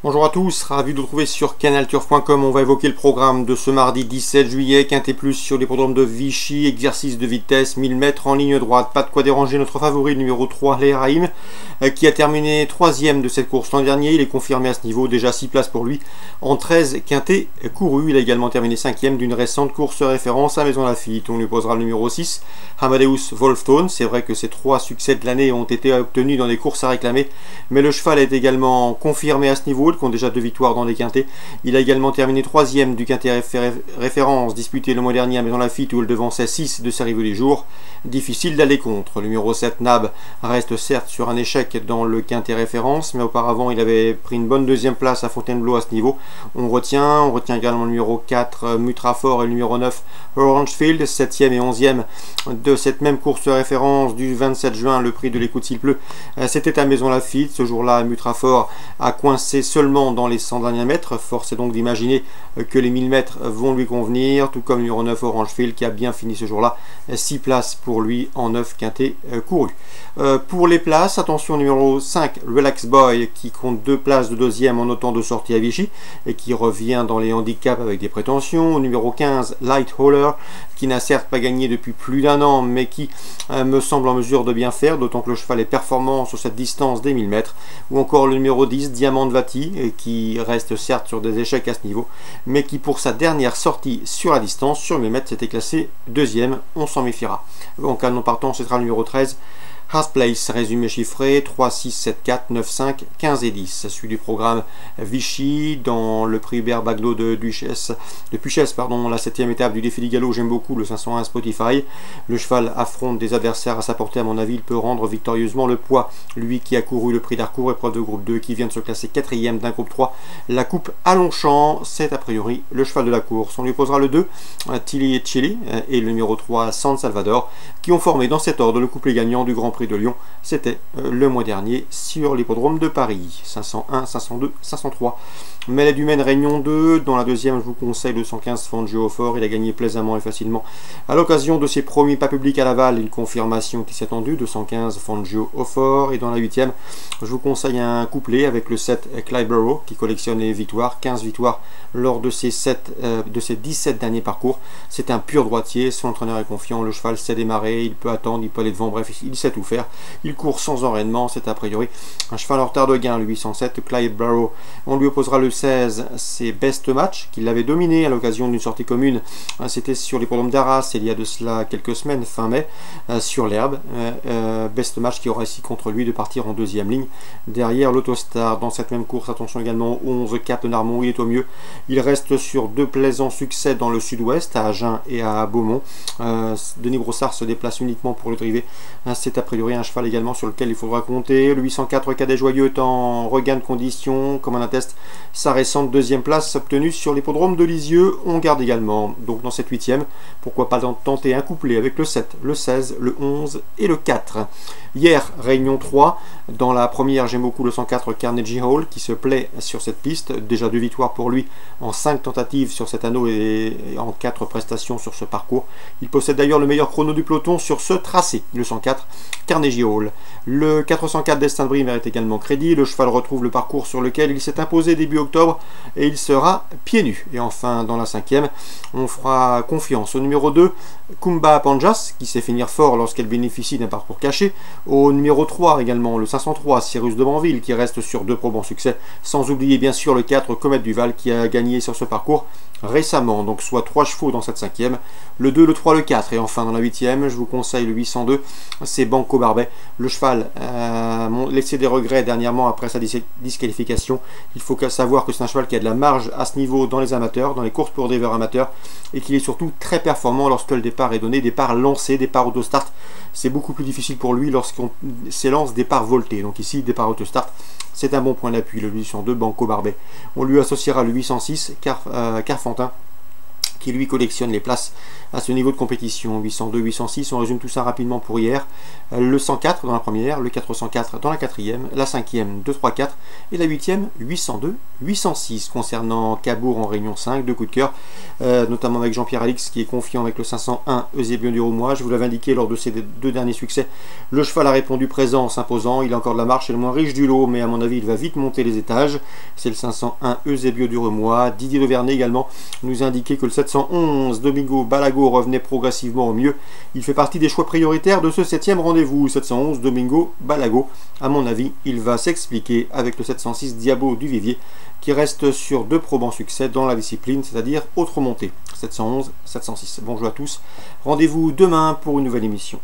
Bonjour à tous, ravi de vous retrouver sur canalturf.com. On va évoquer le programme de ce mardi 17 juillet, Quintet Plus sur l'hippodrome de Vichy, exercice de vitesse, 1000 mètres en ligne droite. Pas de quoi déranger notre favori, le numéro 3, Le'Raim, qui a terminé 3e de cette course l'an dernier. Il est confirmé à ce niveau, déjà 6 places pour lui en 13 quintets courus. Il a également terminé 5e d'une récente course référence à Maison Lafitte. On lui posera le numéro 6, Amadeus Wolftone. C'est vrai que ces 3 succès de l'année ont été obtenus dans des courses à réclamer, mais le cheval est également confirmé à ce niveau. Il compte déjà 2 victoires dans les quintets. Il a également terminé 3e du quintet référence disputé le mois dernier à Maison Lafitte, où il devançait 6 de ses rivaux du jour. Difficile d'aller contre. Le numéro 7, Nab, reste certes sur un échec dans le quintet référence, mais auparavant il avait pris une bonne 2e place à Fontainebleau à ce niveau. On retient également le numéro 4, Mutrafort, et le numéro 9, Orangefield, 7e et 11e de cette même course référence du 27 juin, le prix de l'écoute s'il pleut. C'était à Maison Lafitte. Ce jour-là, Mutrafort a coincé seulement dans les 100 derniers mètres. Force est donc d'imaginer que les 1000 mètres vont lui convenir, tout comme le numéro 9, Orangefield, qui a bien fini ce jour-là. 6 places pour lui en 9 quintets courus. Pour les places, attention, numéro 5, Relax Boy, qui compte 2 places de 2e en autant de sorties à Vichy et qui revient dans les handicaps avec des prétentions. Numéro 15, Light Hauler, qui n'a certes pas gagné depuis plus d'un an, mais qui me semble en mesure de bien faire, d'autant que le cheval est performant sur cette distance des 1000 mètres. Ou encore le numéro 10, Diamant Vati, qui reste certes sur des échecs à ce niveau, mais qui pour sa dernière sortie sur la distance, sur 1000 mètres, s'était classé 2e. On s'en méfiera. En cas de non partant, ce sera le numéro 13, Hearth Place, résumé chiffré 3, 6, 7, 4, 9, 5, 15 et 10. Suit du programme Vichy dans le prix Hubert Bagdo de Puchesse, la 7e étape du défi du galop. J'aime beaucoup le 501 Spotify. Le cheval affronte des adversaires à sa portée. À mon avis, il peut rendre victorieusement le poids. Lui qui a couru le prix d'Harcourt, épreuve de groupe 2, qui vient de se classer 4e d'un groupe 3. La coupe à Longchamp, c'est a priori le cheval de la course. On lui posera le 2, Tilly et Chili, et le numéro 3, San Salvador, qui ont formé dans cet ordre le couplet gagnant du Grand Prix de Lyon. C'était le mois dernier sur l'hippodrome de Paris. 501, 502, 503. Mêlée du Maine, Réunion 2. Dans la deuxième, je vous conseille le 115 Fangio au fort. Il a gagné plaisamment et facilement à l'occasion de ses premiers pas publics à Laval. Une confirmation qui s'est attendue. 215 Fangio au fort. Et dans la 8e, je vous conseille un couplet avec le 7 Clydesborough, qui collectionne les victoires. 15 victoires lors de ses 17 derniers parcours. C'est un pur droitier. Son entraîneur est confiant. Le cheval sait démarrer. Il peut attendre. Il peut aller devant. Bref, il sait tout faire. Il court sans enraînement. C'est a priori un cheval en retard de gain. Le 807 Clydesborough. On lui opposera le 16, c'est Best Match, qui l'avait dominé à l'occasion d'une sortie commune. C'était sur l'hippodrome d'Arras, il y a de cela quelques semaines, fin mai, sur l'herbe. Best Match qui aura ici contre lui de partir en 2e ligne derrière l'Autostar. Dans cette même course, attention également au 11 Cap de Narmont, il est au mieux. Il reste sur 2 plaisants succès dans le sud-ouest, à Agen et à Beaumont. Denis Brossard se déplace uniquement pour le driver. C'est a priori un cheval également sur lequel il faudra compter. Le 804 Cadet Joyeux est en regain de condition, comme on atteste sa récente 2e place obtenue sur l'hippodrome de Lisieux. On garde également, donc dans cette 8e, pourquoi pas tenter un couplet avec le 7, le 16, le 11 et le 4. Hier, Réunion 3. Dans la première, j'aime beaucoup le 104 Carnegie Hall, qui se plaît sur cette piste. Déjà 2 victoires pour lui en 5 tentatives sur cet anneau et en 4 prestations sur ce parcours. Il possède d'ailleurs le meilleur chrono du peloton sur ce tracé, le 104 Carnegie Hall. Le 404 Destin de Brie mérite également crédit. Le cheval retrouve le parcours sur lequel il s'est imposé début octobre et il sera pieds nus. Et enfin, dans la 5e, on fera confiance au numéro 2, Kumba Panjas, qui sait finir fort lorsqu'elle bénéficie d'un parcours caché. Au numéro 3 également, le 503, Cyrus de Banville, qui reste sur 2 probants succès. Sans oublier bien sûr le 4, Comète du Val, qui a gagné sur ce parcours récemment. Donc soit 3 chevaux dans cette 5e, le 2, le 3, le 4. Et enfin dans la 8e, je vous conseille le 802, c'est Banco Barbet. Le cheval a laissé des regrets dernièrement après sa disqualification. Il faut savoir que c'est un cheval qui a de la marge à ce niveau dans les amateurs, dans les courses pour drivers amateurs, et qu'il est surtout très performant lorsque le départ est donné, départ lancé, départ autostart. C'est beaucoup plus difficile pour lui lorsqu'on s'élance départ volté. Donc ici, départ autostart, c'est un bon point d'appui. Le 802 Banco Barbet. On lui associera le 806 Carfantin, qui lui collectionne les places à ce niveau de compétition. 802, 806, on résume tout ça rapidement pour hier. Le 104 dans la première, le 404 dans la quatrième, la cinquième 234 et la huitième 802, 806. Concernant Cabourg en Réunion 5, deux coups de cœur, notamment avec Jean-Pierre Alix qui est confiant avec le 501 Eusébio du Roumois. Je vous l'avais indiqué lors de ses deux derniers succès, le cheval a répondu présent en s'imposant. Il a encore de la marche, c'est le moins riche du lot, mais à mon avis il va vite monter les étages. C'est le 501 Eusébio du Roumois. Didier Dauvernet également nous a indiqué que le 711 Domingo Balago revenait progressivement au mieux. Il fait partie des choix prioritaires de ce 7e rendez-vous. 711 Domingo Balago, à mon avis, il va s'expliquer avec le 706 Diabo du Vivier, qui reste sur deux probants succès dans la discipline, c'est-à-dire autre montée. 711, 706. Bonjour à tous. Rendez-vous demain pour une nouvelle émission.